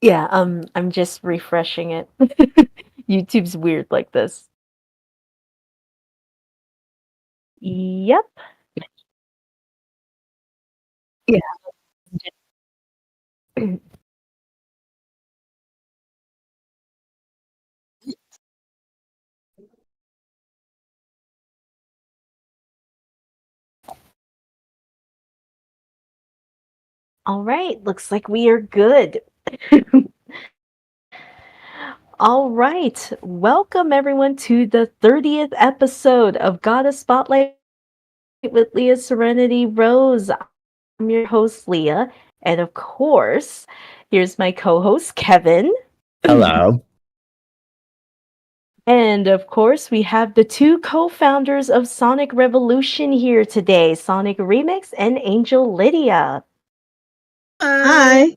Yeah, I'm just refreshing it. YouTube's weird like this. Yep. Yeah. All right, looks like we are good. All right, welcome everyone to the 30th episode of Goddess Spotlight with Leah Serenity Rose. I'm your host, Leah, and of course, here's my co host, Kevin. Hello. And of course, we have the two co founders of Sonic Revolution here today, Sonic Remix and Angel Lydia. Hi.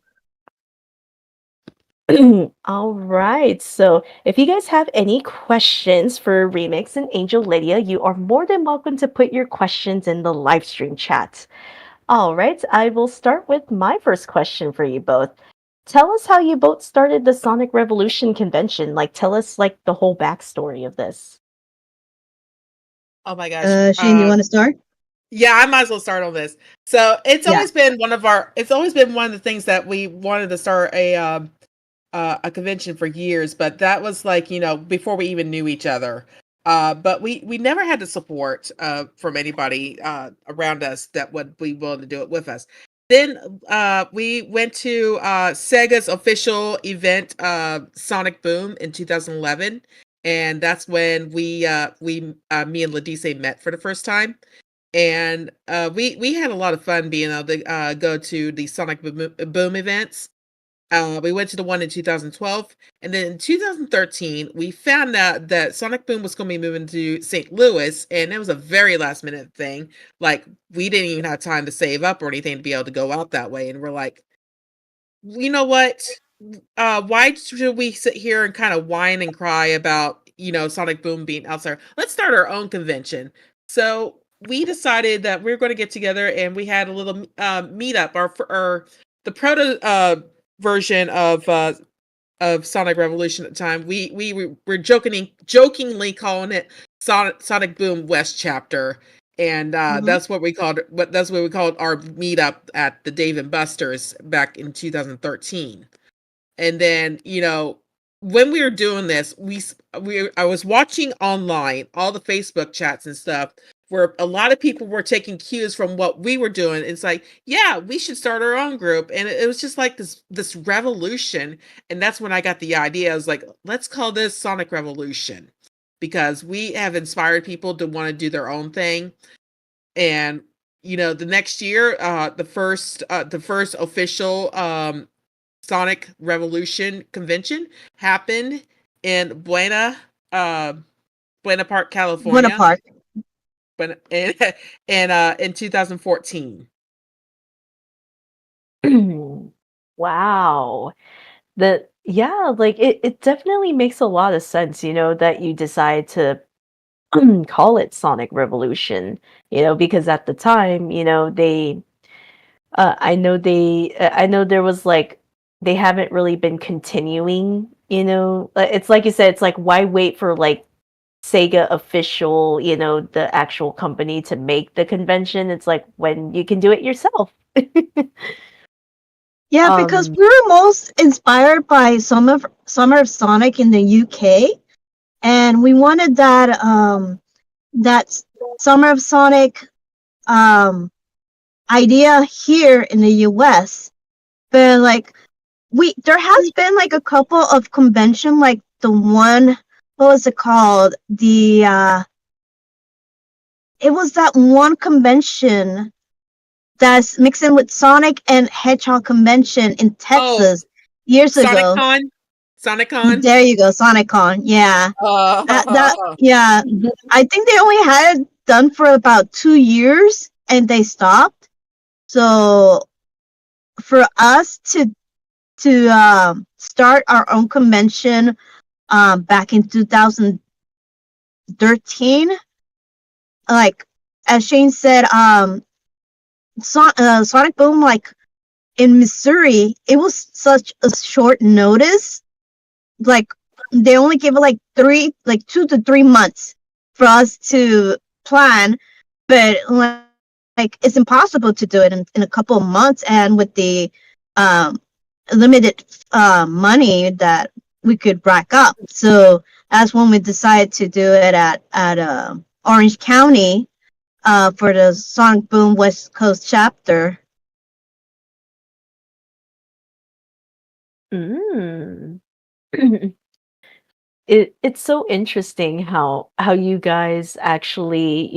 All right. So, if you guys have any questions for Remix and Angel Lydia, you are more than welcome to put your questions in the live stream chat. All right. I will start with my first question for you both. Tell us how you both started the Sonic Revolution convention. Like, tell us like the whole backstory of this. Oh my gosh. Shane, you want to start? Yeah, I might as well start on this. So it's Yeah. always been it's always been one of the things that we wanted to start a convention for years, but that was like, before we even knew each other. But we never had the support from anybody around us that would be willing to do it with us. Then we went to Sega's official event, Sonic Boom, in 2011, and that's when me and Ladise met for the first time. And we had a lot of fun being able to go to the Sonic Boom events. We went to the one in 2012, and then in 2013, we found out that Sonic Boom was going to be moving to St. Louis, and it was a very last minute thing. Like, we didn't even have time to save up or anything to be able to go out that way. And we're like, you know what? Why should we sit here and kind of whine and cry about, Sonic Boom being out there? Let's start our own convention. So we decided that we're going to get together, and we had a little meetup. The proto version of Sonic Revolution at the time. We were jokingly calling it Sonic Boom West Chapter. And that's what we called our meetup at the Dave and Buster's back in 2013. And then, when we were doing this, I was watching online all the Facebook chats and stuff where a lot of people were taking cues from what we were doing. It's like, yeah, we should start our own group. And it was just like this revolution. And that's when I got the idea. I was like, let's call this Sonic Revolution, because we have inspired people to want to do their own thing. And the next year, the first official Sonic Revolution convention happened in Buena Park, Buena California, Park. but in 2014. Wow. Like it definitely makes a lot of sense, that you decide to call it Sonic Revolution, because at the time, I know there was like they haven't really been continuing, it's like you said, it's like why wait for like Sega official, the actual company to make the convention? It's like when you can do it yourself. Yeah, because we were most inspired by Summer of Sonic in the UK, and we wanted that Summer of Sonic idea here in the US. But like there has been like a couple of convention, like the one, what was it called? It was that one convention that's mixing with Sonic and Hedgehog convention in Texas years ago. SonicCon. There you go, SonicCon. Yeah, yeah. I think they only had it done for about 2 years and they stopped. So for us to start our own convention back in 2013, like as Shane said, Sonic Boom, like in Missouri, it was such a short notice. Like they only gave it like 2 to 3 months for us to plan, but like it's impossible to do it in a couple of months, and with the um, limited money that we could rack up. So that's when we decided to do it at Orange County for the Sonic Boom West Coast chapter. Mm. It's so interesting how you guys actually,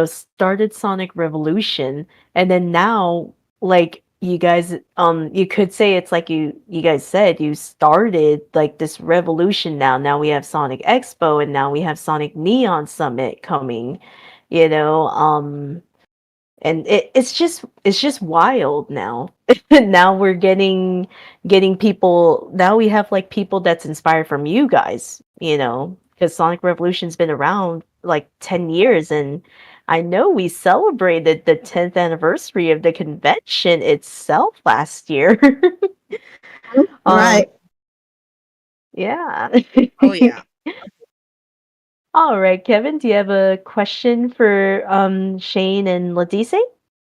started Sonic Revolution, and then now, like, you guys, you could say it's like you guys said you started like this revolution now. Now we have Sonic Expo, and now we have Sonic Neon Summit coming, you know, and it's just wild now. Now we're getting people. Now we have like people that's inspired from you guys, because Sonic Revolution's been around like 10 years, and I know we celebrated the 10th anniversary of the convention itself last year. um Right. yeah. Oh yeah. All right, Kevin, do you have a question for Shane and Ladise?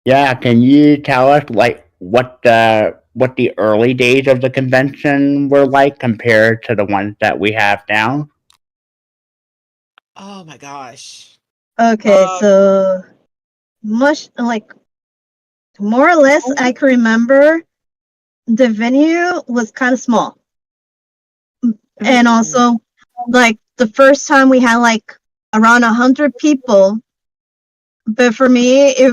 Yeah, can you tell us like what the early days of the convention were like compared to the ones that we have now? Oh my gosh. Okay, Um, so much like more or less, I can remember the venue was kind of small, and Mm. also like the first time we had like around 100 people, but for me it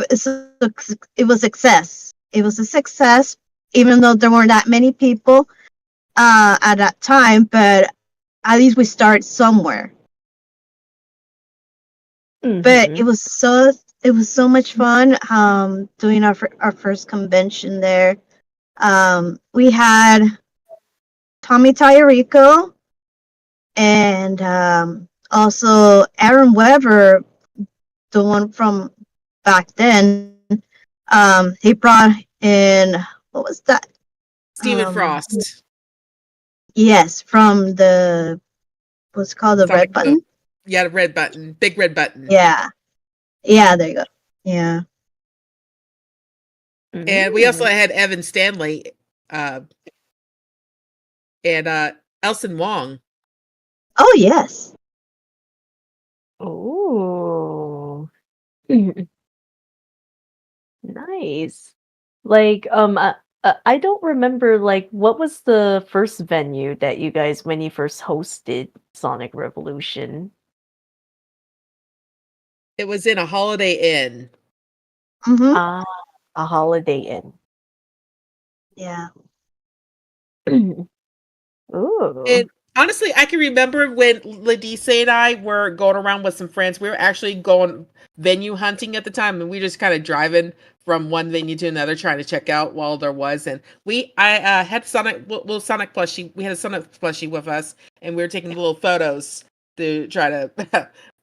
was success. It was a success, even though there weren't that many people at that time. But at least we start somewhere. But Mhm. it was so much fun doing our first convention there. We had Tommy Tallarico and also Aaron Weber, the one from back then. He brought in, what was that? Stephen Um, Frost. yes, from the, what's it called, the Red Sonic Boom. Button. Yeah, the red button. Big red button. Yeah, yeah, there you go. Yeah. And we also Mm. had Evan Stanley, uh, and Elson Wong. Oh yes. Oh. Nice. Like, I don't remember, like, what was the first venue that you guys when you first hosted Sonic Revolution? It was in a Holiday Inn. Mm-hmm. Ah, a Holiday Inn. Yeah. Ooh. And honestly, I can remember when Ladise and I were going around with some friends. We were actually going venue hunting at the time, and we were just kind of driving from one venue to another, trying to check out while there was. And I had Sonic, little Sonic plushie. We had a Sonic plushie with us, and we were taking little photos to try to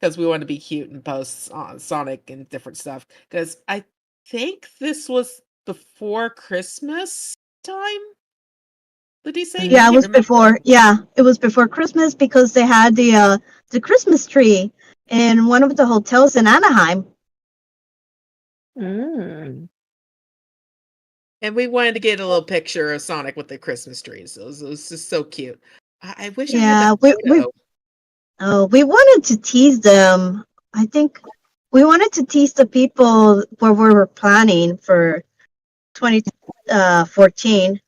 because we wanted to be cute and post on Sonic and different stuff. Because I think this was before Christmas time. Ladise, I Yeah, it can't was remember. before. Yeah, it was before Christmas because they had the Christmas tree in one of the hotels in Anaheim. Mm. And we wanted to get a little picture of Sonic with the Christmas trees. It was just so cute. I wish I had that Yeah, photo. we wanted to tease them. I think we wanted to tease the people where we were planning for 2014.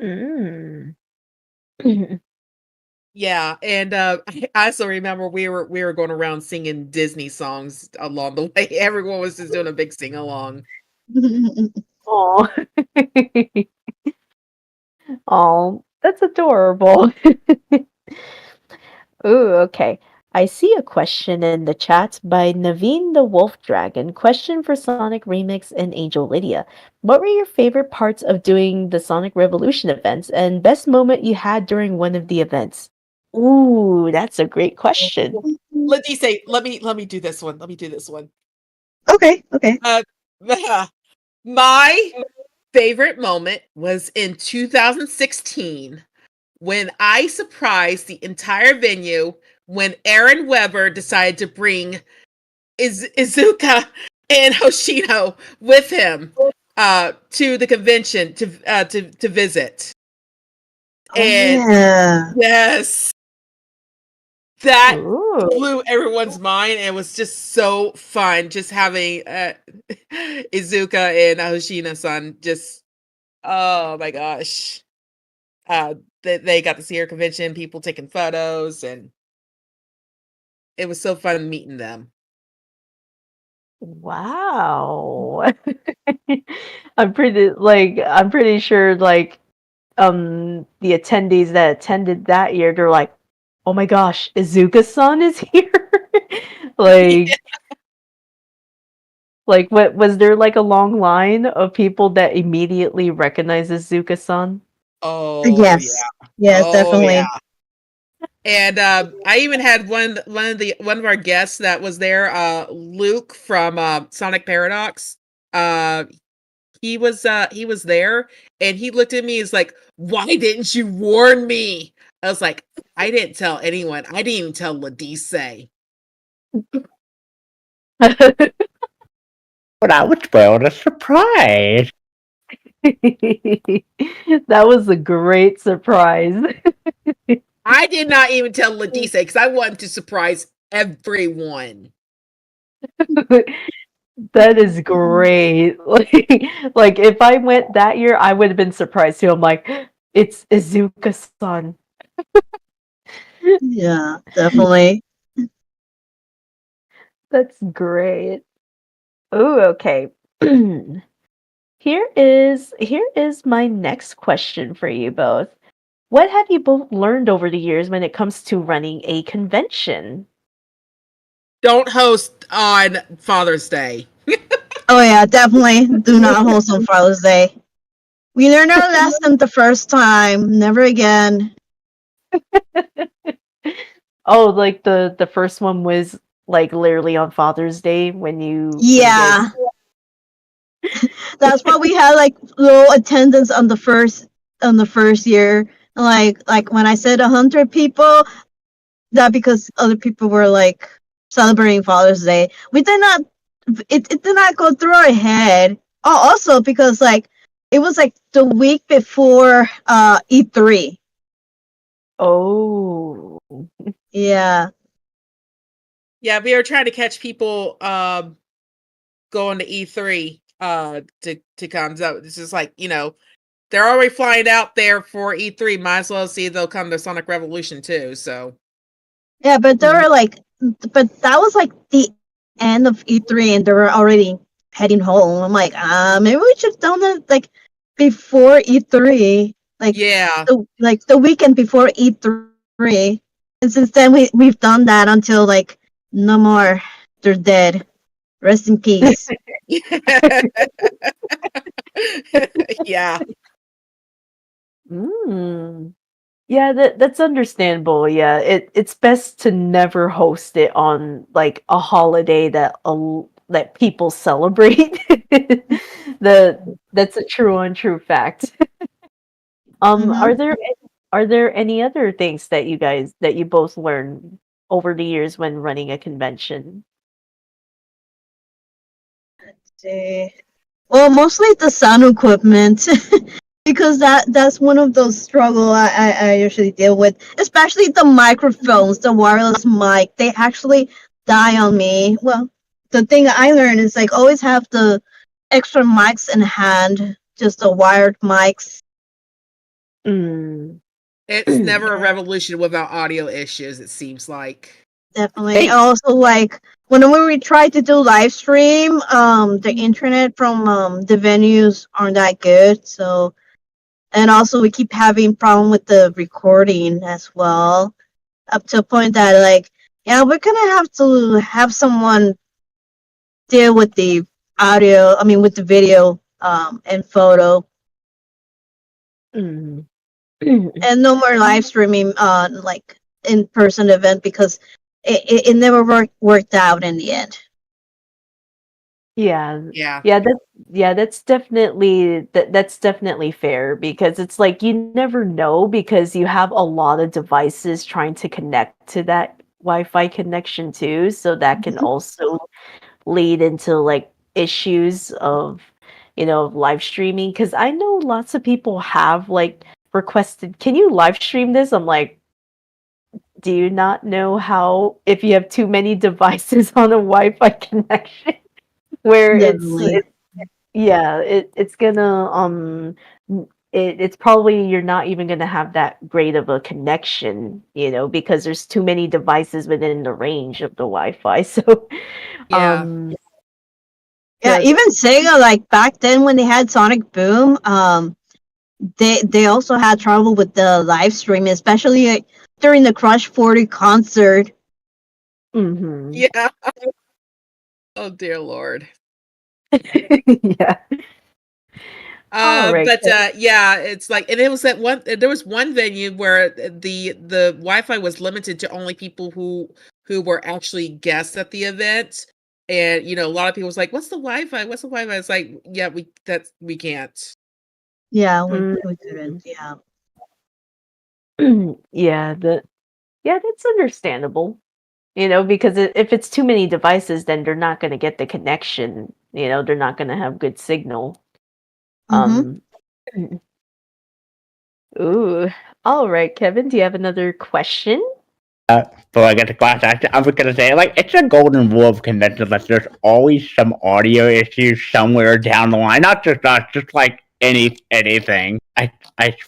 Mm. Yeah, and I also remember we were going around singing Disney songs along the way. Everyone was just doing a big sing along. Oh. Oh, that's adorable. Ooh, okay. I see a question in the chat by Naveen the Wolf Dragon. Question for Sonic Remix and Angel Lydia. What were your favorite parts of doing the Sonic Revolution events and best moment you had during one of the events? Ooh, that's a great question. Let me say, let me do this one. Let me do this one. Okay, okay. My favorite moment was in 2016 when I surprised the entire venue when Aaron Weber decided to bring Izuka and Hoshino with him to the convention to visit. Oh And yeah. yes, that Ooh. blew everyone's mind, and it was just so fun just having Izuka and Hoshino-san just, oh my gosh. They got to see her convention, people taking photos, and it was so fun meeting them. Wow. I'm pretty sure the attendees that attended that year, they're like, "Oh my gosh, Izuka-san is here." Yeah. like what was there like a long line of people that immediately recognized Izuka-san? Oh Yes. yeah. Yes, Oh yeah. definitely. And I even had one of our guests that was there, Luke from Sonic Paradox. Uh, he was there, and he looked at me. He's like, "Why didn't you warn me?" I was like, "I didn't tell anyone. I didn't even tell Ladise." But I would spoil the surprise. That was a great surprise. I did not even tell Ladise because I wanted to surprise everyone. That is great. Like if I went that year, I would have been surprised too. I'm like, it's Izuka-san. Yeah, definitely. That's great. Oh, okay. Here is my next question for you both. What have you both learned over the years when it comes to running a convention? Don't host on Father's Day. Oh yeah, definitely. Do not host on Father's Day. We learned our lesson the first time. Never again. Oh, like the first one was like literally on Father's Day when you guys. Yeah, that's why we had like low attendance on the first year. Like when I said 100 people, that because other people were like celebrating Father's Day. We did not. It did not go through our head. Oh, also because like it was like the week before E3. Oh. Yeah. Yeah, we were trying to catch people going to E3 to come. So it's just like, they're already flying out there for E3. Might as well see they'll come to Sonic Revolution too. So Yeah, but they Mhm. were like, but that was like the end of E3, and they were already heading home. I'm like, maybe we should have done it like before E3, yeah. like the weekend before E3. And since then, we've done that until like no more. They're dead. Rest in peace. Yeah. Mm. Yeah, that's understandable. Yeah, it's best to never host it on like a holiday that people celebrate. That's a true untrue fact. Hmm. Are there any other things that you both learned over the years when running a convention? Well, mostly the sound equipment. Because that's one of those struggle I usually deal with, especially the microphones, the wireless mic. They actually die on me. Well, the thing I learned is like always have the extra mics in hand, just the wired mics. Mm. It's never a Yeah, revolution without audio issues, it seems like. definitely. Hey, Also, like whenever we try to do live stream, the internet from the venues aren't that good, so. And also, we keep having problem with the recording as well, up to a point that like, yeah, we're gonna have to have someone deal with the audio. I mean, with the video and photo, Mm. and no more live streaming like in person event because it never worked out in the end. Yeah. Yeah. That's definitely fair because it's like you never know because you have a lot of devices trying to connect to that Wi-Fi connection too, so that can Mhm. also lead into like issues of live streaming because I know lots of people have like requested, can you live stream this? I'm like, do you not know how if you have too many devices on a Wi-Fi connection where Definitely. it's gonna it's probably you're not even gonna have that great of a connection, because there's too many devices within the range of the Wi-Fi. So Yeah. Yeah, yeah. even Sega, like back then when they had Sonic Boom, they also had trouble with the live streaming, especially during the Crush 40 concert. Mm-hmm. Yeah. Oh dear Lord. Yeah. All right. But yeah, it's like, and it was that one. There was one venue where the Wi-Fi was limited to only people who were actually guests at the event, and a lot of people was like, "What's the Wi-Fi? What's the Wi-Fi?" It's like, yeah, we can't. Yeah, we couldn't. Mhm. Yeah. Yeah, that's understandable. Because if it's too many devices, then they're not going to get the connection. They're not going to have good signal. Mm-hmm. Um, ooh. All right, Kevin, do you have another question? Before I get to class, I was gonna say, like, it's a golden rule of conventions that there's always some audio issues somewhere down the line. Not just us, just like anything. I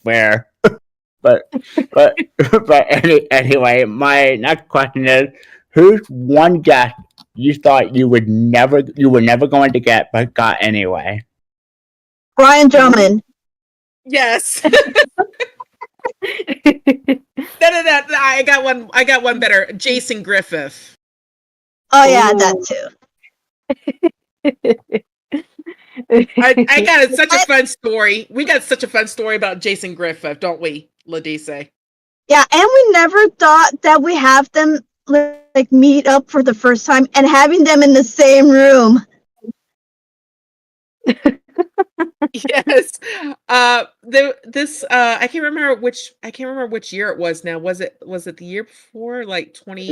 swear. But but anyway, my next question is: who's one guest you thought you were never going to get, but got anyway? Brian Ooh. Drummond. Yes. No. I got one. I got one better. Jason Griffith. Oh yeah, that Ooh. too. I got such a I, fun story. We got such a fun story about Jason Griffith, don't we, Ladise? yeah, and we never thought that we have them like meet up for the first time and having them in the same room. Yes. I can't remember which year it was now. Was it the year before? Like No, 20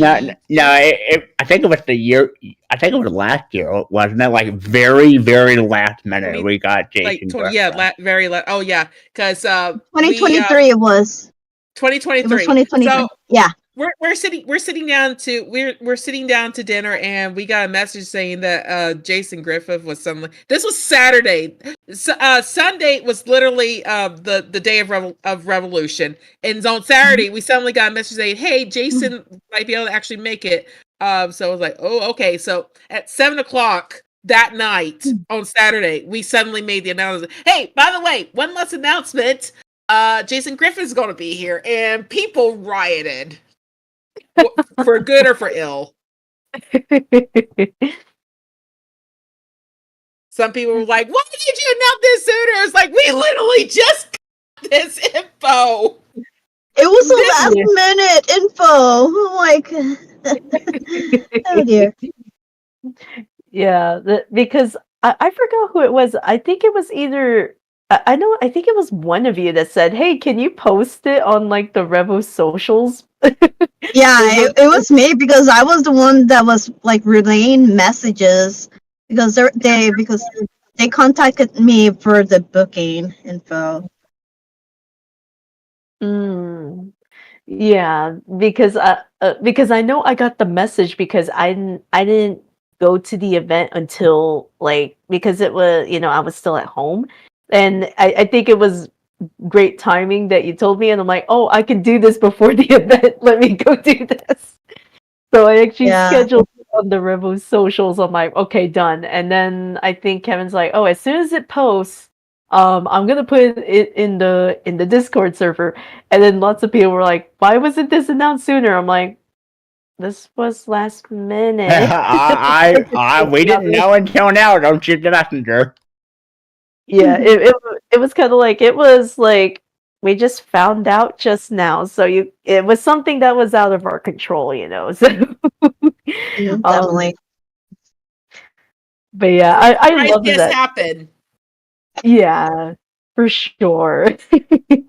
no. I think it was the year. I think it was last year, wasn't it? Like very, very last minute, 20 we got like Jason 20 yeah, Griffith. oh yeah, cuz we 2023 it was. It was 2023. 2023. So Yeah. we're sitting down to dinner, and we got a message saying that Jason Griffith was suddenly, this was Saturday. Sunday was literally the day of Revolution, and on Mhm. Saturday we suddenly got a message saying, hey, Jason might be able to actually make it. So I was like, oh, okay. So at 7 o'clock that night on Saturday, we suddenly made the announcement, hey, by the way, one last announcement, Jason Griffin's going to be here, and people rioted for good or for ill. Some people were like, why did you announce this sooner? It's like, we literally just got this info. It was Yeah. a last minute info. Like, oh dear. Yeah, because I forgot who it was. I think it was either I know I think it was one of you that said, "Hey, can you post it on like the Revo socials?" Yeah, It was it was me because I was the one that was like relaying messages because they contacted me for the booking info. mm, yeah, because I know I got the message because I didn't go to the event until like because it was I was still at home, and I think it was great timing that you told me, and I'm like, oh, I can do this before the event. Let me go do this. So I actually Yeah. scheduled it on the Revo socials. I'm like, okay, done. And then I think Kevin's like, oh, as soon as it posts, I'm gonna put it in the Discord server. And then lots of people were like, why wasn't this announced sooner? I'm like, this was last minute. We didn't know until now. Don't shoot the messenger. Yeah, it was kind of like it was like we just found out just now. So it was something that was out of our control. So um Definitely. But yeah, I Surprise love guest that. happen. Yeah, for sure. I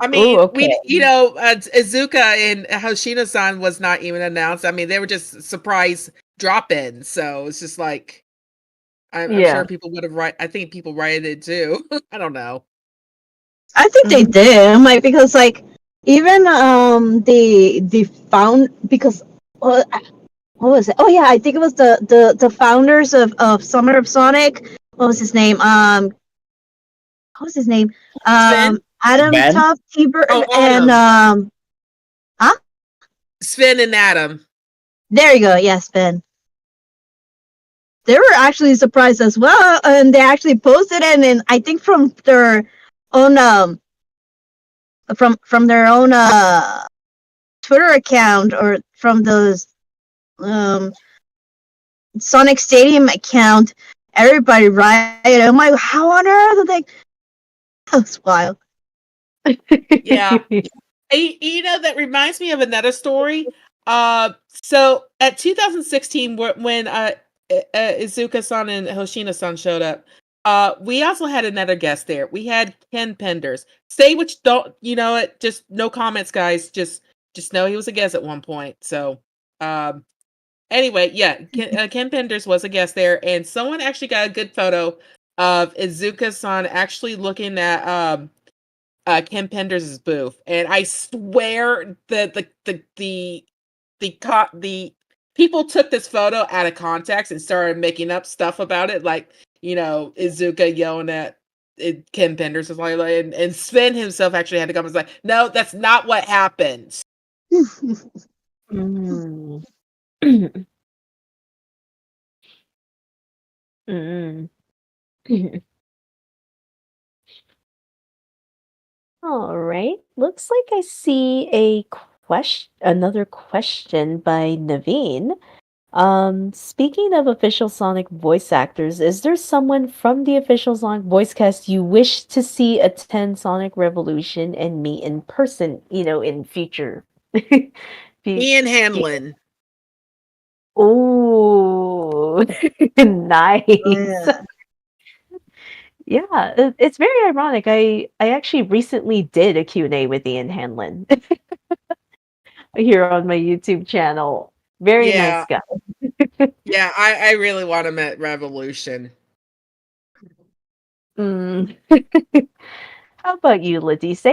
Oh, mean, okay. Izuka and Hoshino-san was not even announced. I mean, they were just surprise drop-ins. So it's just like I'm sure Yeah. people would have I think people rated it too. I don't know. I think they did. Like, because like even the found because what was it? Oh yeah, I think it was the founders of Summer of Sonic. What was his name? What was his name? Sven? Adam Ben? Toft Oh, Ebert and Adam. huh? Sven and Adam. There you go. Yes, Ben. They were actually surprised as well, and they actually posted it. And I think from their own from their own Twitter account or from those Sonic Stadium account, everybody rioted. I'm like, how on earth? I'm like, that's wild. Yeah. That reminds me of another story. So at 2016, when Izuka-san and Hoshino-san showed up, we also had another guest there. We had Ken Penders. Say what you don't, it. Just no comments, guys. Just know he was a guest at one point. So, anyway, yeah, Ken Penders was a guest there, and someone actually got a good photo of Izuka-san actually looking at Ken Penders' booth, and I swear that the people took this photo out of context and started making up stuff about it, like Izuka yelling at Ken Penders is like, and Sven himself actually had to come and say, no, that's not what happened. Mm. Mm. All right. Looks like I see another question by Naveen. Speaking of official Sonic voice actors, is there someone from the official Sonic voice cast you wish to see attend Sonic Revolution and meet in person, in future? Ian Fu- Hanlon. Oh, nice. Yeah. Yeah, it's very ironic. I actually recently did a Q&A with Ian Hanlon here on my YouTube channel. Very nice Yeah, guy. yeah, I really want him at Revolution. Mm. How about you, Ladise?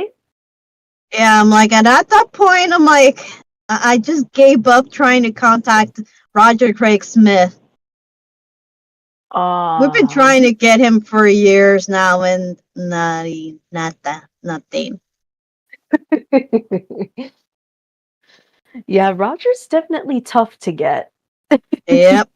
Yeah, I'm like, and at that point, I'm like, I just gave up trying to contact Roger Craig Smith. We've been Ah, trying to get him for years now, and nothing. yeah, Roger's definitely tough to get. Yep.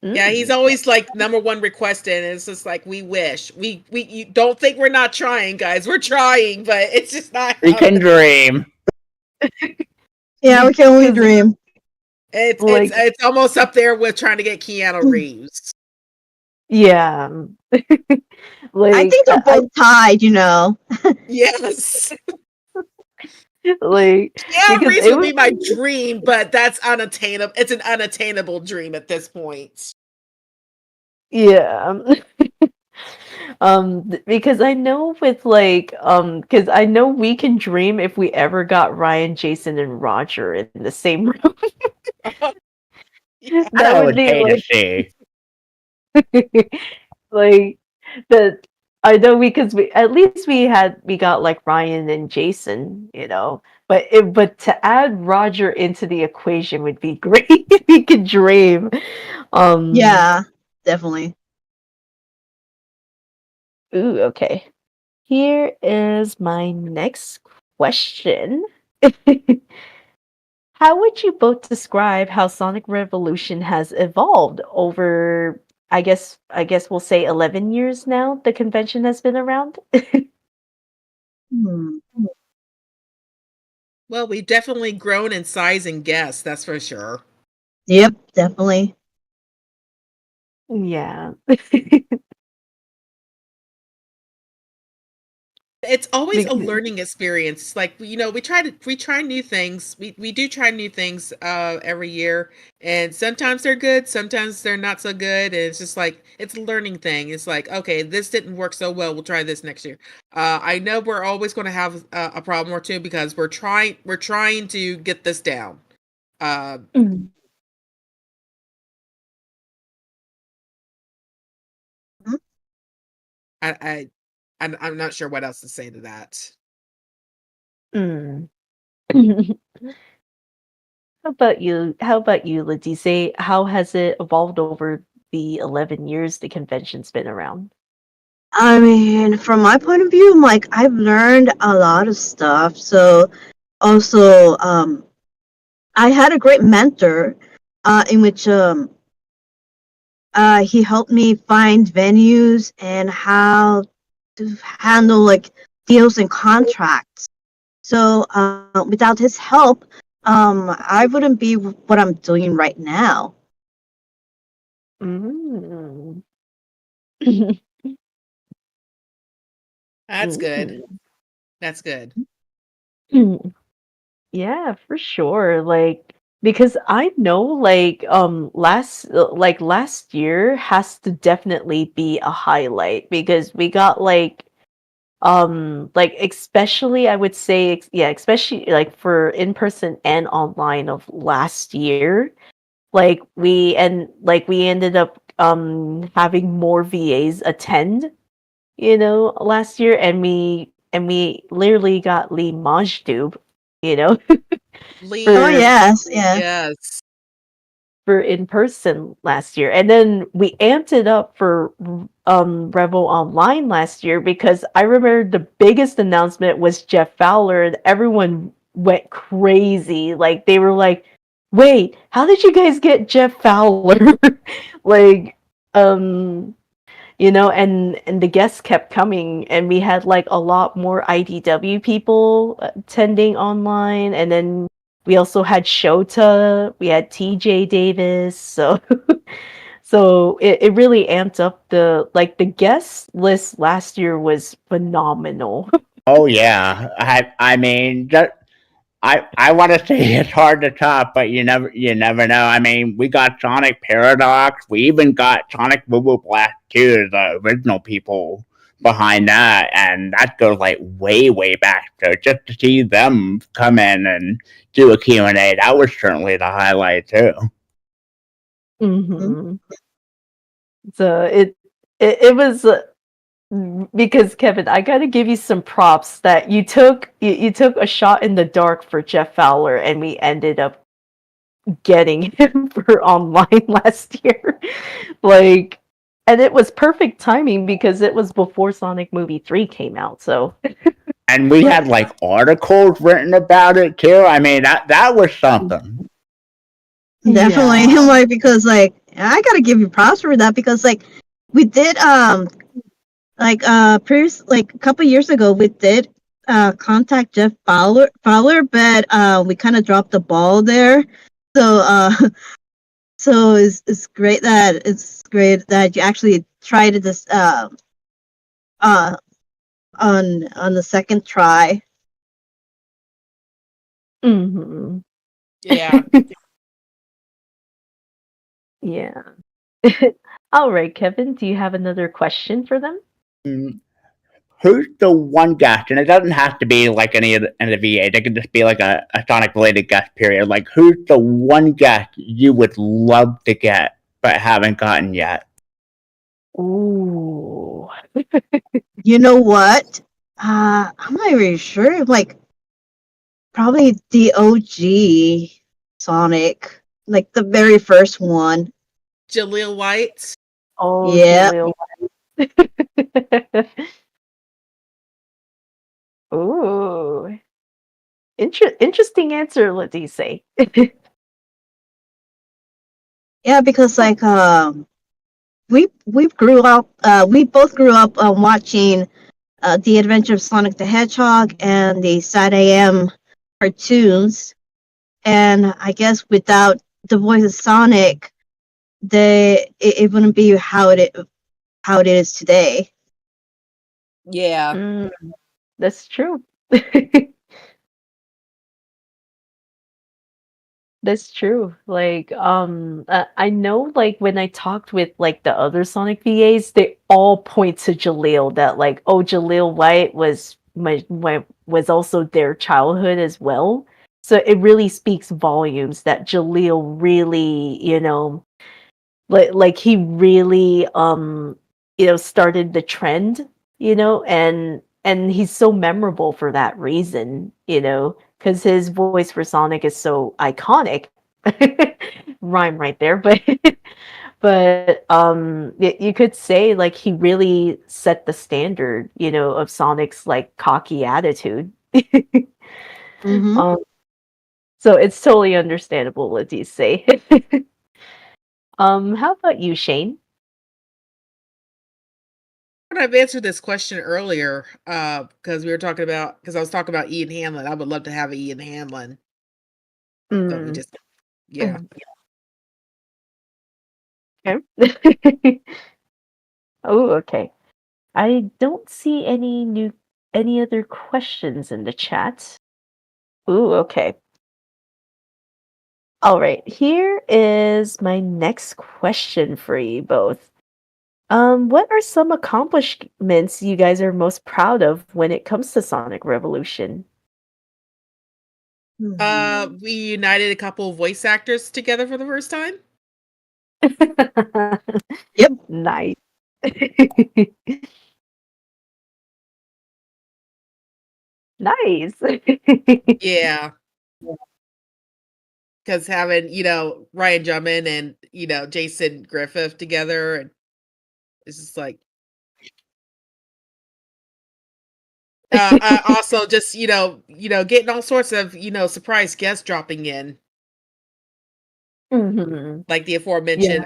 Yeah, he's Mm. always like number one requested, and it's just like we wish. You don't think we're not trying, guys. We're trying, but it's just not We can happening. dream. Yeah, we can only 'Cause, dream. like, It's almost up there with trying to get Keanu Reeves. yeah, I like think they're I both tied, you know. Yes. like Keanu because Reeves it would was be my dream, but that's unattainable. It's an unattainable dream at this point. yeah. Because I know because I know we can dream if we ever got Ryan, Jason, and Roger in the same room. Yeah. That I would would be pay to see. like the I know because we at least we got like Ryan and Jason, but to add Roger into the equation would be great if we could dream. Um, Yeah, definitely. ooh, okay. Here is my next question. How would you both describe how Sonic Revolution has evolved over, I guess we'll say 11 years now the convention has been around? Hmm. Well, we've definitely grown in size and guests, that's for sure. Yep, definitely. Yeah. It's always a Because- learning experience. It's like, we try new things. We do try new things every year, and sometimes they're good, sometimes they're not so good. And it's just like, it's a learning thing. It's like, okay, this didn't work so well. We'll try this next year. I know we're always going to have a problem or two because we're trying to get this down. Mm. I'm not sure what else to say to that. Mm. How about you, Letice? How has it evolved over the 11 years the convention's been around? I mean, from my point of view, like I've learned a lot of stuff. So also, I had a great mentor, in which he helped me find venues and how to handle like deals and contracts. So without his help, I wouldn't be what I'm doing right now. Mm. That's good. Mm. That's good. Yeah, for sure. Like because I know last year has to definitely be a highlight because we got like especially I would say yeah, especially like for in person and online of last year, we ended up having more VAs attend, last year, and we literally got Lee Majdub, you know, Oh Lee, for yes, yeah. yes. for in person last year. And then we amped it up for Revel Online last year because I remember the biggest announcement was Jeff Fowler and everyone went crazy. Like they were like, "Wait, how did you guys get Jeff Fowler?" like um and the guests kept coming, and we had like a lot more IDW people attending online, and then we also had Shota, we had TJ Davis, so so it really amped up the guest list last year was phenomenal. Oh yeah, I mean, I want to say it's hard to top, but you never know. I mean, we got Sonic Paradox. We even got Sonic Boo Black too, the original people behind that, and that goes like way back. So just to see them come in and do a Q&A, that was certainly the highlight too. hmm So it was because Kevin, I got to give you some props that you took a shot in the dark for Jeff Fowler, and we ended up getting him for online last year. like, and it was perfect timing because it was before Sonic Movie 3 came out. So, And we had like articles written about it too. I mean, that was something. Definitely. yeah. Like because like I gotta give you props for that because like we did previous like a couple years ago we did contact Jeff Fowler, but we kind of dropped the ball there. So so it's great that you actually tried this uh on the second try. hmm Yeah. yeah. All right, Kevin, do you have another question for them? Mm, Who's the one guest, and it doesn't have to be like any of the VAs, it could just be like a Sonic related guest period. Like, who's the one guest you would love to get but haven't gotten yet? Ooh. You know what? I'm not really sure. Like probably the OG Sonic, like the very first one. Jaleel White. Oh, Yeah. Jaleel. Ooh. Interesting answer, Letice. Yeah, because like we both grew up watching The Adventure of Sonic the Hedgehog and the Side AM cartoons, and I guess without the voice of Sonic, it wouldn't be how it is today. Yeah. Mm. That's true. That's true. Like, I know, like, when I talked with like the other Sonic VAs, they all point to Jaleel that like, oh, Jaleel White was was also their childhood as well. So it really speaks volumes that Jaleel really, like he really started the trend, and he's so memorable for that reason, because his voice for Sonic is so iconic. Rhyme right there, but you could say like he really set the standard, of Sonic's like cocky attitude. Mm-hmm. um so it's totally understandable what you say. How about you, Shane? I've answered this question earlier, because I was talking about Ian Hanlon. I would love to have Ian Hanlon. So we Mm. just, yeah. Okay. Oh, okay. I don't see any other questions in the chat. Ooh, okay. All right. Here is my next question for you both. What are some accomplishments you guys are most proud of when it comes to Sonic Revolution? We united a couple of voice actors together for the first time. Yep. Nice. Nice. Yeah, because having Ryan Drummond and Jason Griffith together, and it's just like also just getting all sorts of surprise guests dropping in, Mhm. like the Yeah. aforementioned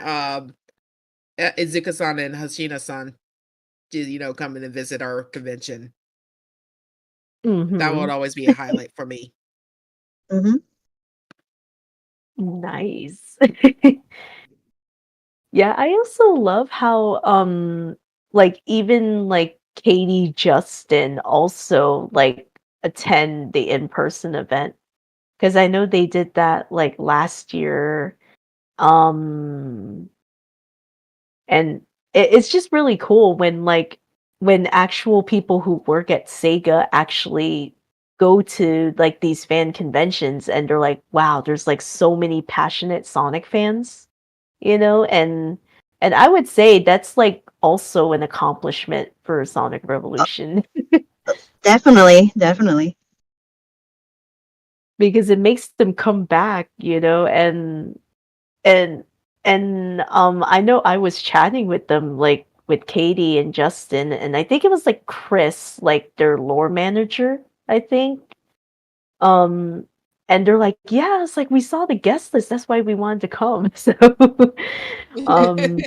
Izuka-san and Hashina-san to come in and visit our convention. That would Mhm. always be a highlight for me. Mm-hmm. Nice. Yeah, I also love how like even like Katie Justin also like attend the in-person event, because I know they did that like last year. Um and it's just really cool when when actual people who work at Sega actually go to like these fan conventions and they're like, wow, there's like so many passionate Sonic fans, and I would say that's like also an accomplishment for Sonic Revolution. Definitely, definitely. Because it makes them come back, and I know I was chatting with them, like with Katie and Justin, and I think it was like Chris, like their lore manager, I think. Um and they're like, yeah, it's like we saw the guest list, that's why we wanted to come. Um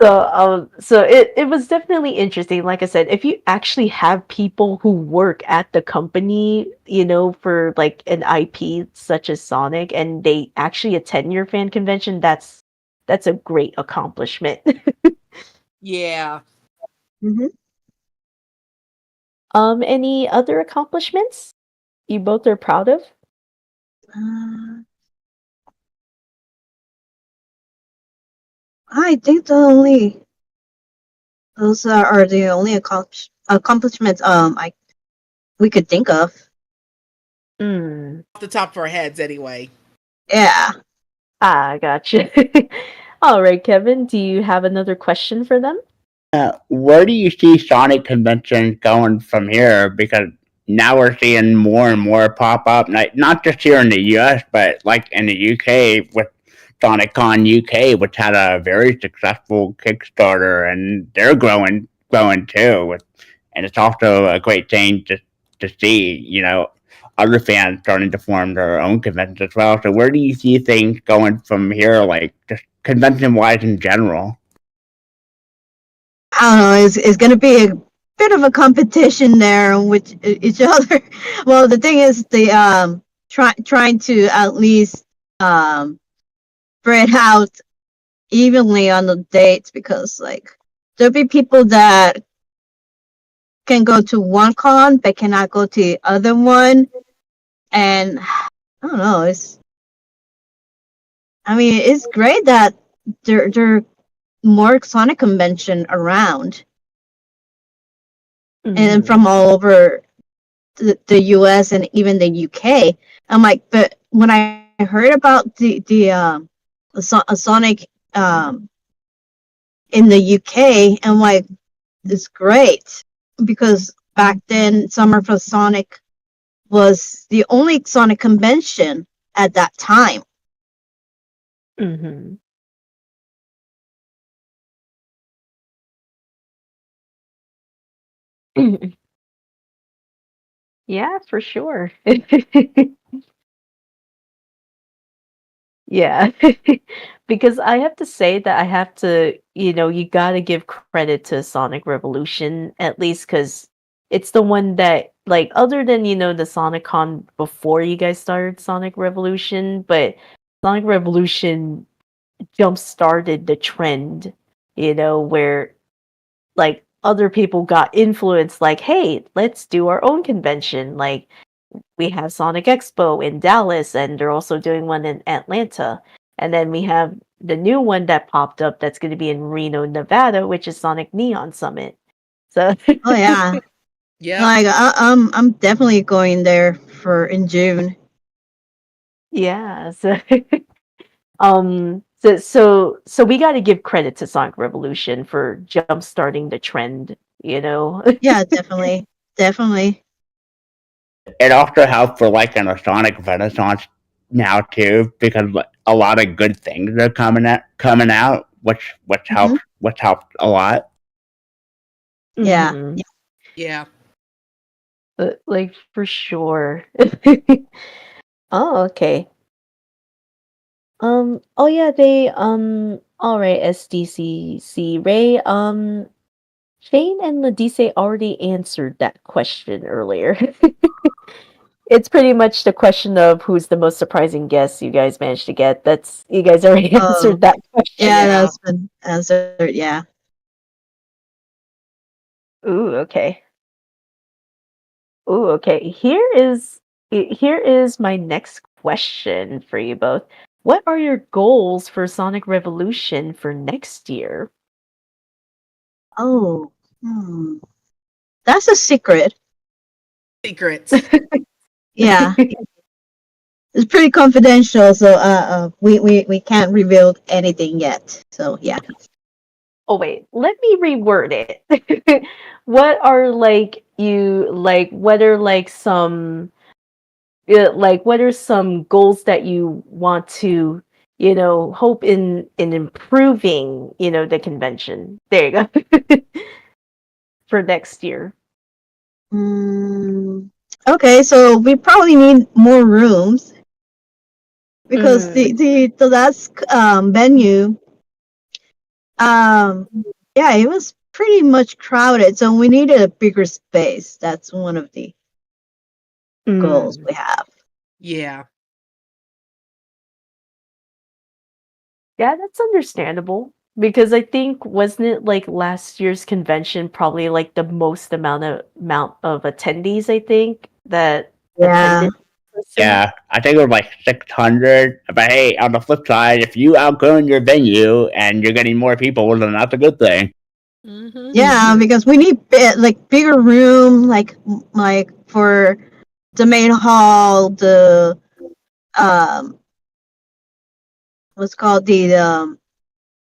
so it was definitely interesting. Like I said, if you actually have people who work at the company, for like an IP such as Sonic, and they actually attend your fan convention, that's a great accomplishment. Yeah. Mm-hmm. Any other accomplishments you both are proud of? Uh, I think those are the only accomplishments we could think of. Mm. Off the top of our heads, anyway. Yeah. Ah, gotcha. All right, Kevin, do you have another question for them? Where do you see Sonic conventions going from here? Because now we're seeing more and more pop up, not just here in the US, but like in the UK with SonicCon UK, which had a very successful Kickstarter, and they're growing too. And it's also a great thing to see, other fans starting to form their own conventions as well. So where do you see things going from here, like just convention wise in general? I don't know. It's going to be a bit of a competition there with each other. Well, the thing is, trying to at least spread out evenly on the dates, because like there'll be people that can go to one con but cannot go to the other one. And I don't know, it's great that there are more Sonic convention around and from all over the US and even the UK. I'm like, but when I heard about a Sonic in the UK, I'm like, it's great because back then Summer for Sonic was the only Sonic convention at that time. Mm-hmm. Yeah, for sure. Yeah. Because I have to say that I have to, you gotta give credit to Sonic Revolution, at least because it's the one that, like, other than, the SonicCon before you guys started Sonic Revolution, but Sonic Revolution jump started the trend, where like other people got influenced, like, hey, let's do our own convention. Like, we have Sonic Expo in Dallas, and they're also doing one in Atlanta. And then we have the new one that popped up that's going to be in Reno, Nevada, which is Sonic Neon Summit. So, Oh yeah, Yeah. like I'm definitely going there in June. yeah. So we got to give credit to Sonic Revolution for jump starting the trend. Yeah, definitely. It also helps for like a Sonic Renaissance now too, because a lot of good things are coming out, which helps a lot. Yeah. Mhm. Yeah. Like, for sure. Oh, okay. Oh yeah, all right, SDCC Ray, Shane and Ladise already answered that question earlier. It's pretty much the question of who's the most surprising guest you guys managed to get. You guys already answered that question. Yeah, that's been answered. Yeah. Ooh, okay. Ooh, okay. Here is my next question for you both. What are your goals for Sonic Revolution for next year? Oh, that's a secret. Secrets. Yeah, it's pretty confidential, so we can't reveal anything yet. So yeah. Oh wait, let me reword it. What are what are some goals that you want to, hope in improving, the convention? There you go. For next year. Okay, so we probably need more rooms because the last venue, yeah, it was pretty much crowded, so we needed a bigger space. That's one of the goals we have. Yeah. Yeah, that's understandable because I think wasn't it like last year's convention probably like the most amount of attendees, I think, that Yeah. attended. Yeah, I think it was like 600. But hey, on the flip side, if you outgrown your venue and you're getting more people, then that's a good thing. Yeah, because we need bigger room, like for the main hall, the what's called the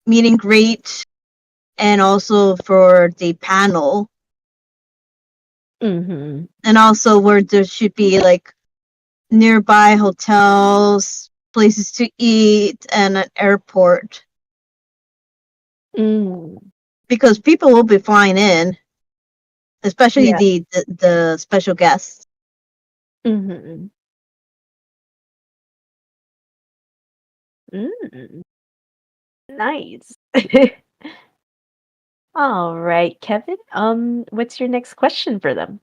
meet and greet, and also for the panel, Mhm. and also where there should be like nearby hotels, places to eat, and an airport. Because people will be flying in, especially Yeah. the special guests. Mhm. Nice. All right, Kevin. What's your next question for them?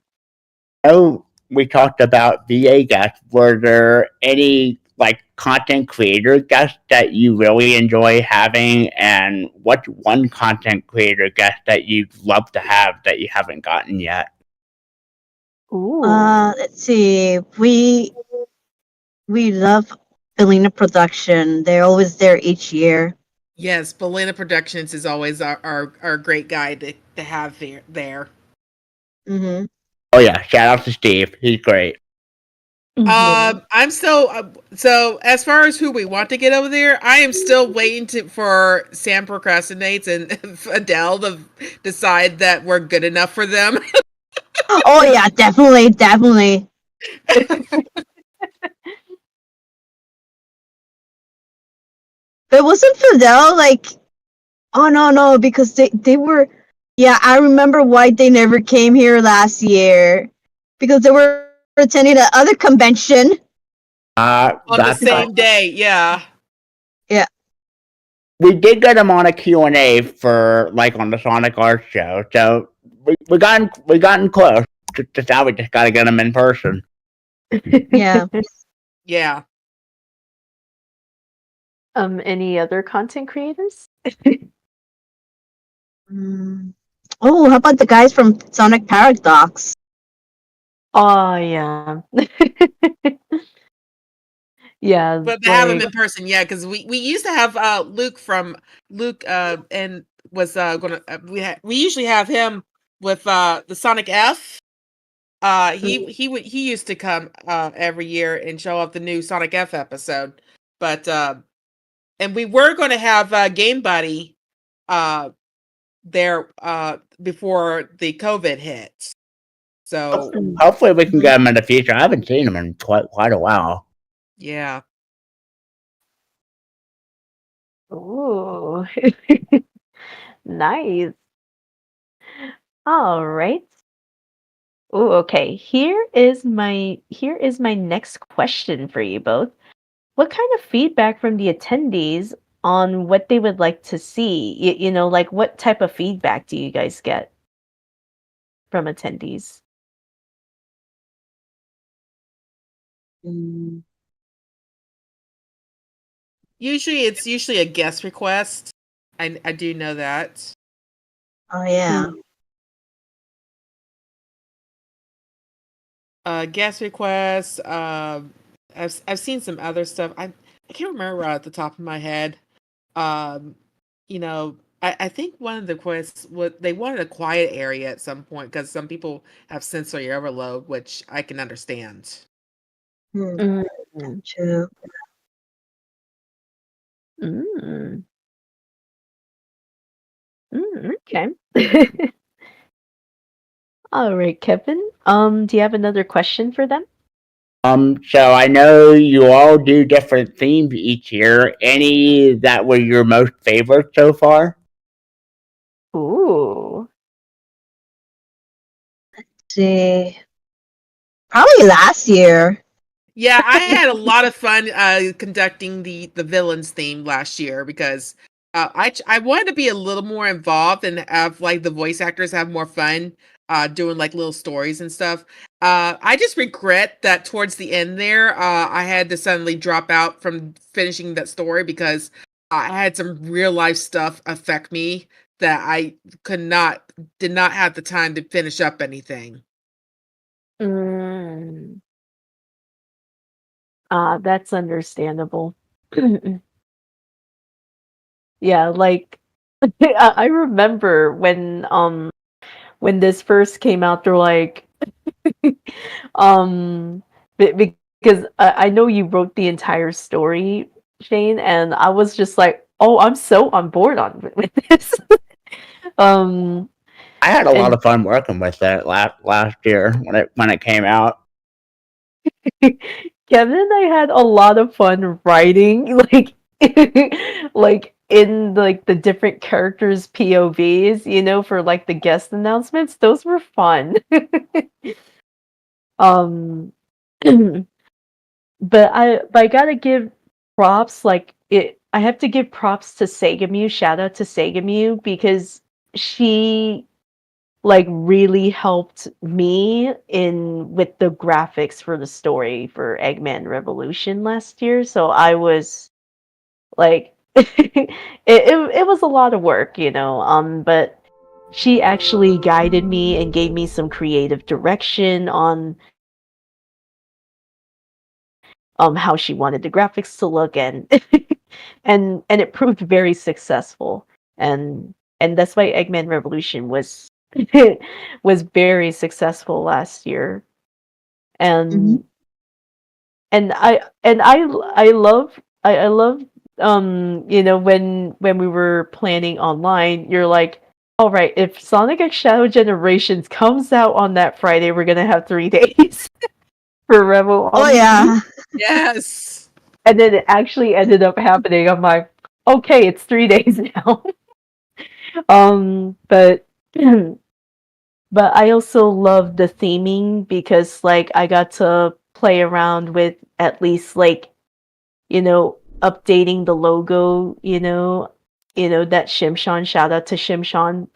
Oh, we talked about VA guests. Were there any like content creator guests that you really enjoy having, and what's one content creator guest that you'd love to have that you haven't gotten yet? Ooh. Let's see. We love Bellina Production. They're always there each year. Yes, Belina Productions is always our great guy to have there. Mm-hmm. Oh yeah, shout out to Steve. He's great. I'm so as far as who we want to get over there, I am still waiting for Sam Procrastinates and Adele to decide that we're good enough for them. Oh yeah, definitely. But wasn't Fidel like? Oh no, because they were. Yeah, I remember why they never came here last year, because they were attending the other convention. On the That's same day, yeah. Yeah. we did get him on a Q&A for like on the Sonic Art Show, so we gotten close. Just now we just gotta get him in person. Yeah. Yeah. Any other content creators? Oh, how about the guys from Sonic Paradox? Oh yeah. Yeah, But to have him like in person, yeah, because we used to have Luke and was gonna we usually have him with the Sonic F. He used to come every year and show up the new Sonic F episode, but and we were going to have Game Buddy there before the COVID hit. So Hopefully we can get him in the future. I haven't seen him in quite a while. yeah. ooh. Nice. All right. Oh, okay. Here is my next question for you both. What kind of feedback from the attendees on what they would like to see? Like what type of feedback do you guys get from attendees? It's usually a guest request. I do know that. Oh yeah. Guest requests. I've seen some other stuff. I can't remember right at the top of my head. Um, I think one of the requests they wanted a quiet area at some point because some people have sensory overload, which I can understand. Mm, True. mm, okay. All right, Kevin. Do you have another question for them? So I know you all do different themes each year. Any that were your most favorite so far? Ooh. See. Probably last year. Yeah, I had a lot of fun conducting the villains theme last year because I wanted to be a little more involved and have like the voice actors have more fun doing like little stories and stuff. I just regret that towards the end there I had to suddenly drop out from finishing that story because I had some real life stuff affect me that I did not have the time to finish up anything. Mm. That's understandable. Yeah, like I remember when this first came out, they're like, because I know you wrote the entire story, Shane, and I was just like, oh, I'm so on board with this. um, I had a lot and of fun working with it last year when it came out. Kevin and I had a lot of fun writing, like, like in like the different characters' POVs, for like the guest announcements. Those were fun. um, but I gotta give props. Like it, I have to give props to Segamu. Shout out to Segamu because she like really helped me in with the graphics for the story for Eggman Revolution last year. So I was like it was a lot of work, but she actually guided me and gave me some creative direction on how she wanted the graphics to look, and and it proved very successful, and that's why Eggman Revolution was was very successful last year. Mm-hmm. And I love I love when we were planning online, you're like, all right, if Sonic X Shadow Generations comes out on that Friday, we're gonna have 3 days for Revo Oh on. yeah. Yes. And then it actually ended up happening. I'm like, okay, it's 3 days now. But but I also love the theming because like I got to play around with at least like updating the logo, that Shimshan, shout out to Shimshan,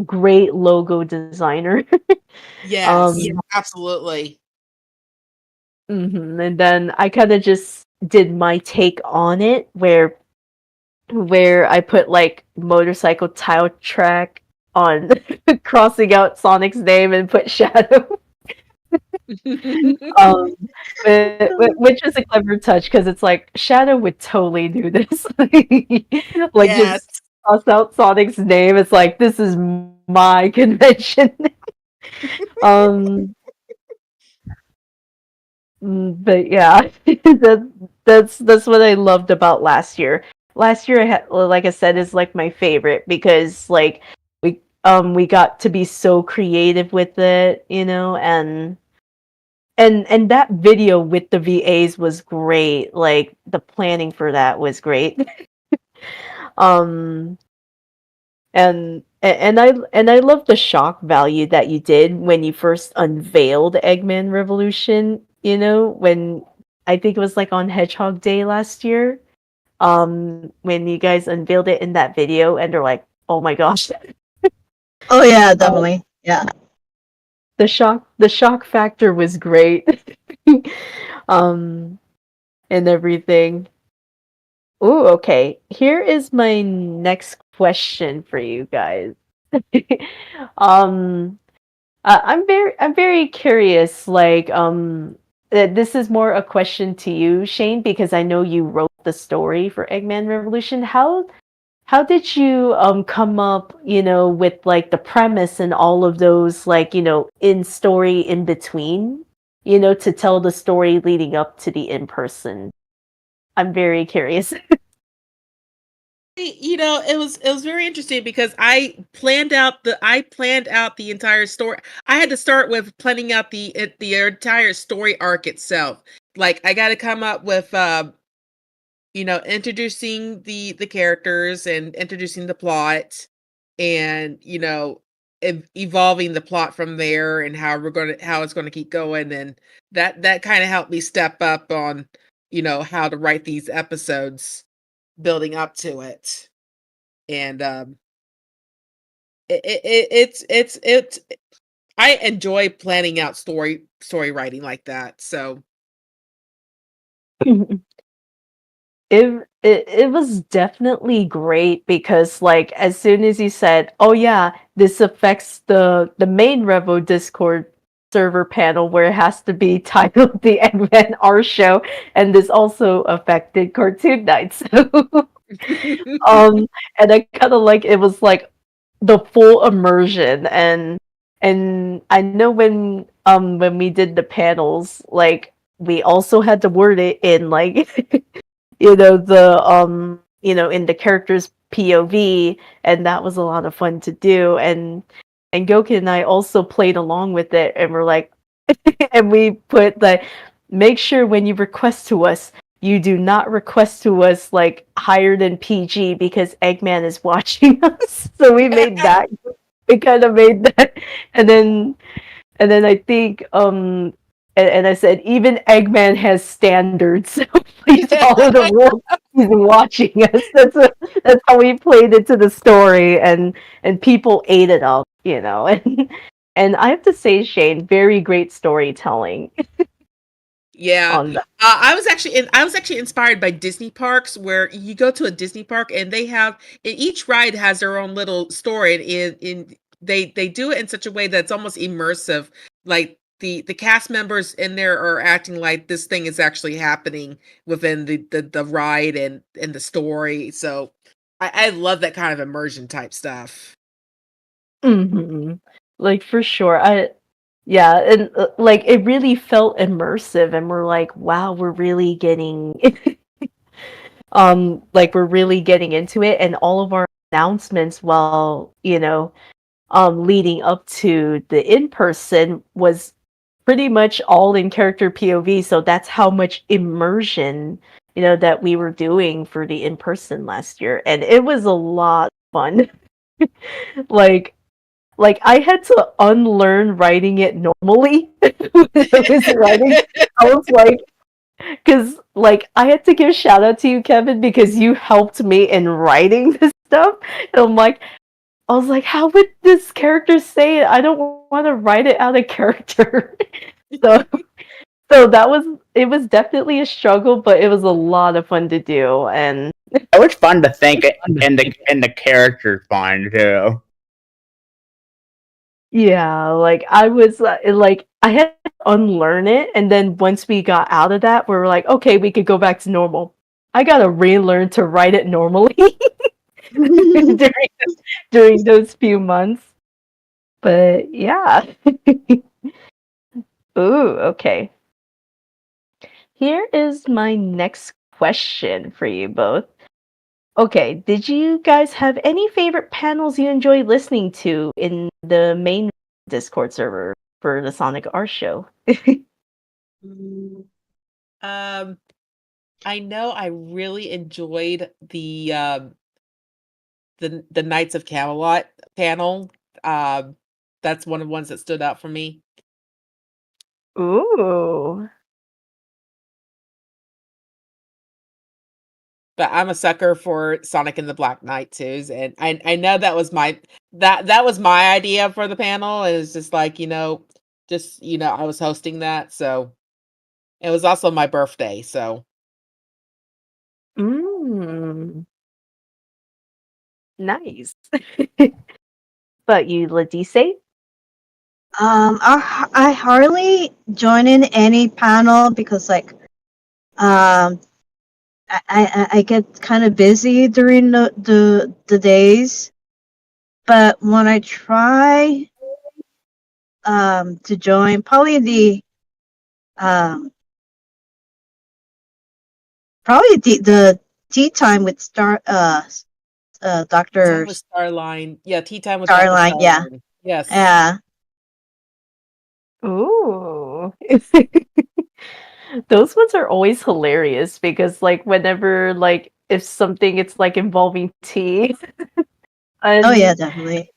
great logo designer. Yes. Yeah. Absolutely. And then I kind of just did my take on it, where I put like motorcycle tile track on crossing out Sonic's name and put Shadow. um, which is a clever touch because it's like Shadow would totally do this, like Yes. just cross out Sonic's name. It's like this is my convention. um, but yeah, that's what I loved about last year. Last year, like I said, is like my favorite because like we got to be so creative with it, and that video with the VAs was great. Like the planning for that was great. um and I love the shock value that you did when you first unveiled Eggman Revolution, when I think it was like on Hedgehog Day last year. When you guys unveiled it in that video and they're like, "Oh my gosh." Oh yeah, um, definitely. Yeah. the shock factor was great. um and everything. Ooh, okay. Here is my next question for you guys. um I'm very curious, like, this is more a question to you, Shane, because I know you wrote the story for Eggman Revolution. How did you come up, with like the premise and all of those, like, in story in between, to tell the story leading up to the in person? I'm very curious. It was very interesting because I planned out the entire story. I had to start with planning out the entire story arc itself. Like I got to come up with introducing the characters and introducing the plot, and evolving the plot from there, and how it's going to keep going. And that kind of helped me step up on how to write these episodes building up to it. And it's I enjoy planning out story writing like that. So It was definitely great because like as soon as you said, "Oh yeah, this affects the main Revo Discord server panel where it has to be titled the Eggman R Show," and this also affected Cartoon Night. So and I kind of like it was like the full immersion, and I know when we did the panels, like we also had to word it in like in the character's POV, and that was a lot of fun to do. And Goku and I also played along with it, and we're like, and we put the make sure when you request to us, you do not request to us like higher than PG because Eggman is watching us. So we made that. We kind of made that, and then I think and I said even Eggman has standards, so please follow the rules. He's watching us. That's how we played it to the story, and people ate it up, and I have to say, Shane, very great storytelling yeah, on that. I was actually inspired by Disney parks, where you go to a Disney park and they have, and each ride has their own little story. And in they do it in such a way that's almost immersive. Like the cast members in there are acting like this thing is actually happening within the ride and the story. So I love that kind of immersion type stuff. Like for sure. Yeah, and like it really felt immersive, and we're like, wow, we're really getting like we're really getting into it, and all of our announcements while, leading up to the in-person was pretty much all in character POV, so that's how much immersion, that we were doing for the in-person last year, and it was a lot of fun. like I had to unlearn writing it normally when I was writing. I was like, because like I had to give shout out to you, Kevin, because you helped me in writing this stuff. And I was like, how would this character say it? I don't want to write it out of character. so it was definitely a struggle, but it was a lot of fun to do, and it was fun to think it, and the character fun too. Yeah, like I was like I had to unlearn it, and then once we got out of that, we were like, okay, we could go back to normal. I gotta relearn to write it normally during those few months. But yeah. Ooh, okay. Here is my next question for you both. Okay, did you guys have any favorite panels you enjoy listening to in the main Discord server for the Sonic R show? I know I really enjoyed the Knights of Camelot panel. That's one of the ones that stood out for me. Ooh. But I'm a sucker for Sonic and the Black Knight too, and I know that was that was my idea for the panel. It was just like, I was hosting that, so it was also my birthday, so. Nice. But you, Letice? I hardly join in any panel because I get kind of busy during the days, but when I try to join, probably the tea time with Doctor Time with Starline. Yeah, Tea Time with Starline. Dr. Yeah, Starline. Yes. yeah. Ooh. Those ones are always hilarious because like whenever like if something it's like involving tea Oh yeah, and definitely.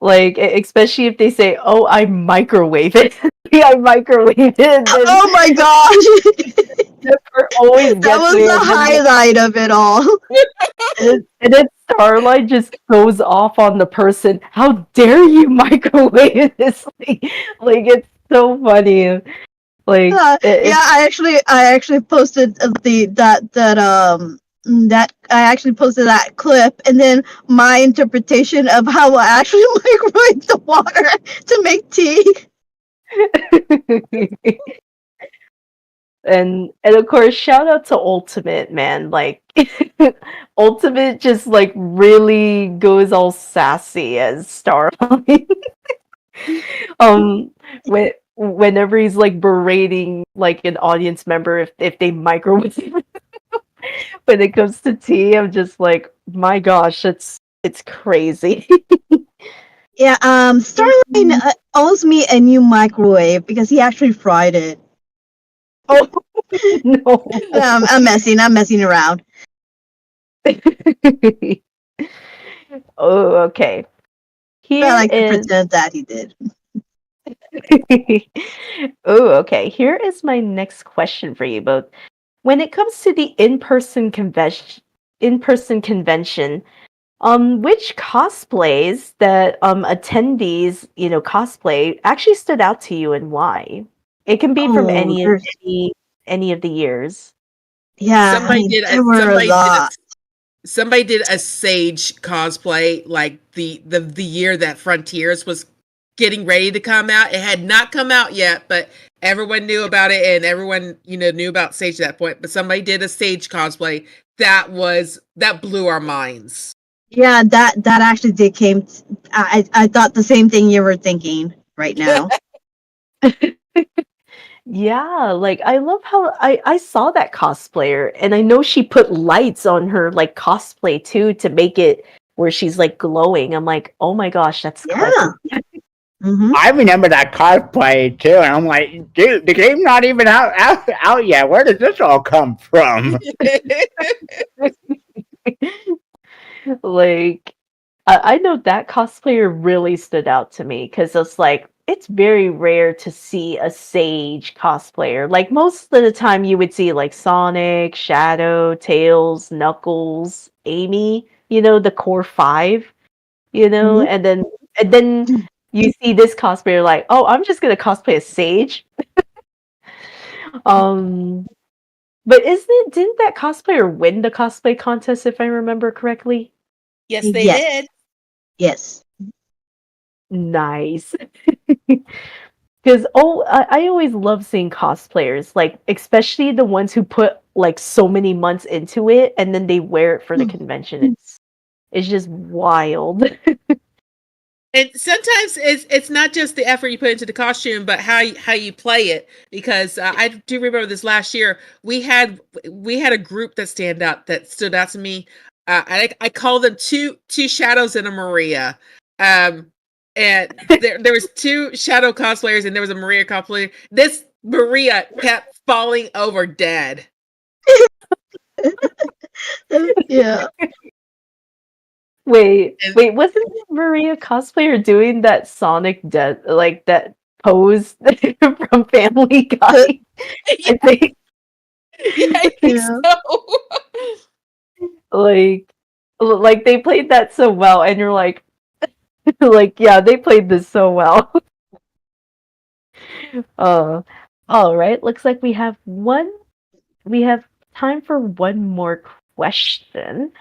like especially if they say, "Oh, I microwave it." I microwave it. Oh my gosh. Always That gets was me. the highlight of it all. And then Starlight just goes off on the person. How dare you microwave this thing? Like it's so funny. Like Yeah, I actually posted that I actually posted that clip, and then my interpretation of how I actually microwave the water to make tea. and of course shout out to Ultimate, man. Like Ultimate just like really goes all sassy as Starlight. Whenever he's like berating like an audience member if they microwave when it comes to tea, I'm just like, my gosh, it's crazy. Yeah, Starline owes me a new microwave because he actually fried it. Oh no. I'm messing around. Oh, okay. Here I like to is pretend that he did. Oh, okay. Here is my next question for you both. When it comes to the in-person convention, which cosplays that attendees, cosplay actually stood out to you and why? It can be from Oh, any of the years. yeah, Somebody did there were a lot. somebody did a Sage cosplay like the year that Frontiers was getting ready to come out. It had not come out yet, but everyone knew about it, and everyone knew about Sage at that point. But somebody did a Sage cosplay that blew our minds. Yeah, that actually did came. I thought the same thing you were thinking right now. Yeah, like I love how I saw that cosplayer, and I know she put lights on her like cosplay too to make it where she's like glowing. I'm like, oh my gosh, that's clever. Mm-hmm. I remember that cosplay too, and I'm like, dude, the game's not even out yet. Where does this all come from? Like, I know that cosplayer really stood out to me because it's very rare to see a Sage cosplayer. Like most of the time, you would see like Sonic, Shadow, Tails, Knuckles, Amy. The core five. Mhm. And then you see this cosplayer like, oh, I'm just gonna cosplay as Sage. Um, but didn't that cosplayer win the cosplay contest if I remember correctly? Yes, they did. Yes. Nice. Because I always love seeing cosplayers, like especially the ones who put like so many months into it and then they wear it for the convention. It's just wild. And sometimes it's not just the effort you put into the costume, but how you play it. Because I do remember this last year we had a group that stood out to me. I call them two shadows and a Maria. And there was two shadow cosplayers and there was a Maria cosplayer. This Maria kept falling over dead. Yeah. Wait, wasn't Maria cosplayer doing that Sonic like that pose from Family Guy? Yeah. I think. Yeah, I think so. Like they played that so well, and you're like, like yeah, they played this so well. Uh, all right. Looks like we have time for one more question.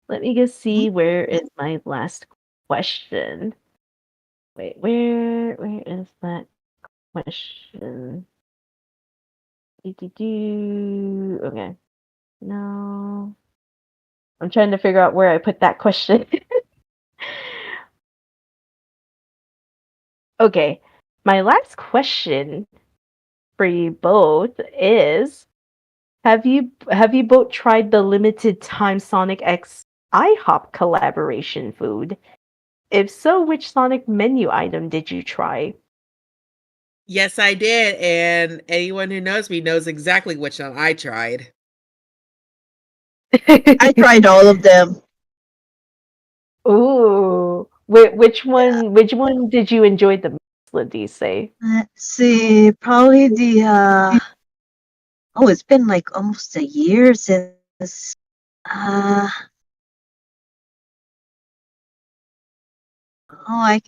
Let me just see where is my last question. Wait, where is that question? Okay. No. I'm trying to figure out where I put that question. Okay. My last question for you both is have you both tried the limited time Sonic X IHOP collaboration food? If so, which Sonic menu item did you try? Yes, I did, and anyone who knows me knows exactly which one I tried. I tried all of them. Ooh, which one did you enjoy the most, Lindy, say? Let's see. Probably the oh, it's been like almost a year since uh oh I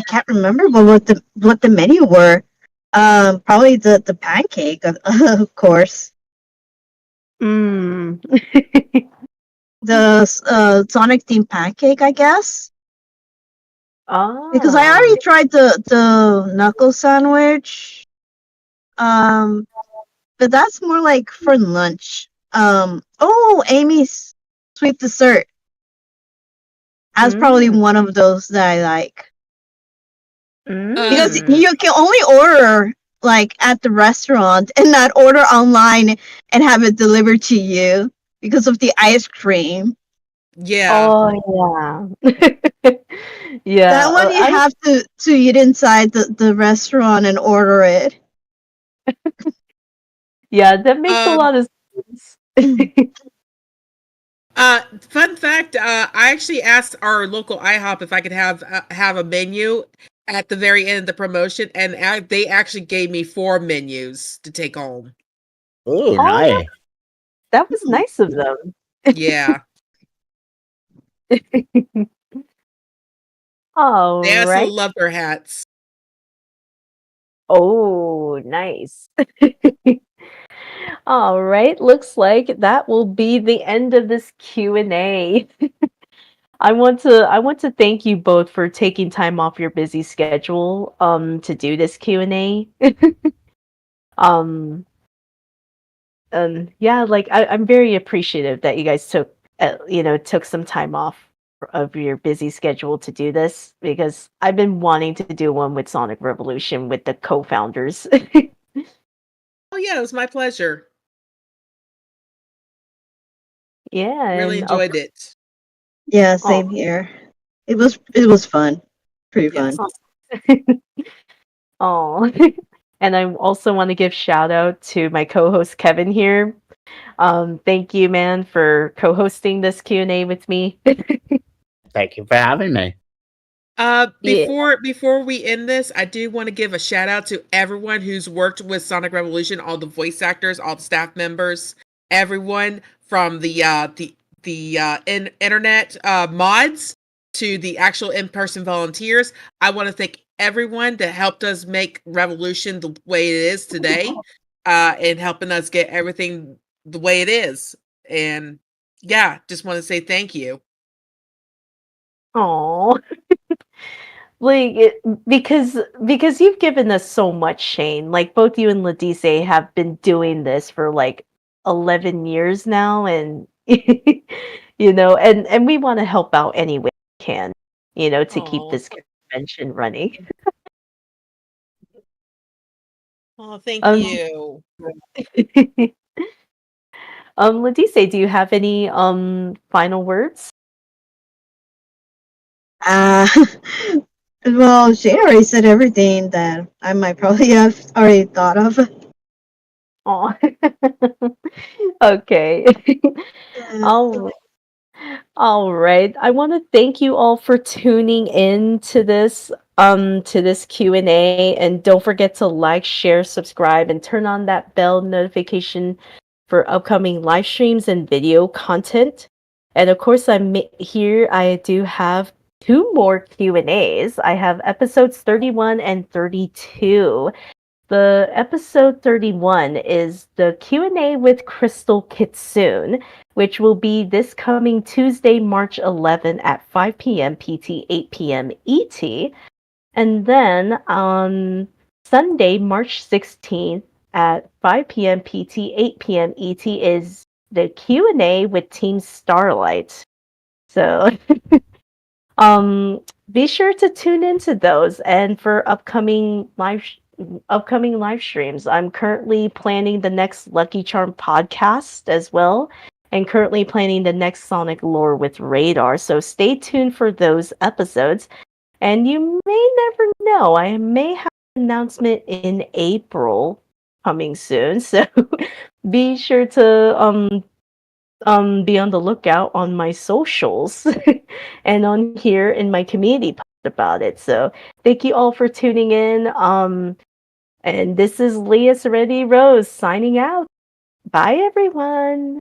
can't remember what the menu were. Probably the pancake of course. Mm. The Sonic themed pancake, I guess. Because I Ah. already tried the knuckle sandwich. Um, but that's more like for lunch. Oh, Amy's sweet dessert. That's probably Mm. one of those that I like. Because Mm. you can only order like at the restaurant and not order online and have it delivered to you because of the ice cream. Yeah. Oh yeah. Yeah. That one you I have to eat inside the restaurant and order it. Yeah, that makes a Um. lot of sense. Fun fact. I actually asked our local IHOP if I could have a menu at the very end of the promotion, and they actually gave me 4 menus to take home. Ooh, Oh, nice. that was nice of them. Yeah. All They also right. love their hats. Oh, nice. All right, looks like that will be the end of this Q&A. I want to thank you both for taking time off your busy schedule to do this Q&A. um yeah, like I'm very appreciative that you guys took some time off of your busy schedule to do this because I've been wanting to do one with Sonic Revolution with the co-founders. Oh yeah, it was my pleasure. Yeah, Really and enjoyed it. Yeah, oh, same here. It was fun. Pretty fun. Yes. oh. And I also want to give shout out to my co-host Kevin here. Thank you, man, for co-hosting this Q&A with me. Thank you for having me. Yeah. Before we end this, I do want to give a shout out to everyone who's worked with Sonic Revolution, all the voice actors, all the staff members, everyone from the internet mods to the actual in-person volunteers. I want to thank everyone that helped us make Revolution the way it is today, and helping us get everything the way it is. And yeah, just want to say thank you. Aw. Like because you've given us so much, Shane. Like both you and Ladise have been doing this for like 11 years now, and and we want to help out any way we can, to keep Oh, this convention running. oh, thank Um, you. Ladise, do you have any final words? Uh, well, she already said everything that I might probably have already thought of. Oh, okay. Uh, All All right. I want to thank you all for tuning in to this Q&A, and don't forget to like, share, subscribe and turn on that bell notification for upcoming live streams and video content. And of course, here I do have two more Q&As. I have episodes 31 and 32. The episode 31 is the Q&A with Crystal Kitsune, which will be this coming Tuesday, March 11 at 5 p.m. PT, 8 p.m. ET. And then on Sunday, March 16th at 5 p.m. PT, 8 p.m. ET is the Q&A with Team Starlight. So be sure to tune into those, and for upcoming live streams. I'm currently planning the next Lucky Charm podcast as well, and currently planning the next Sonic Lore with Radar. So stay tuned for those episodes. And you may never know, I may have an announcement in April coming soon. So be sure to be on the lookout on my socials and on here in my community post about it. So thank you all for tuning in. And this is Liaserenityrose signing out. Bye everyone.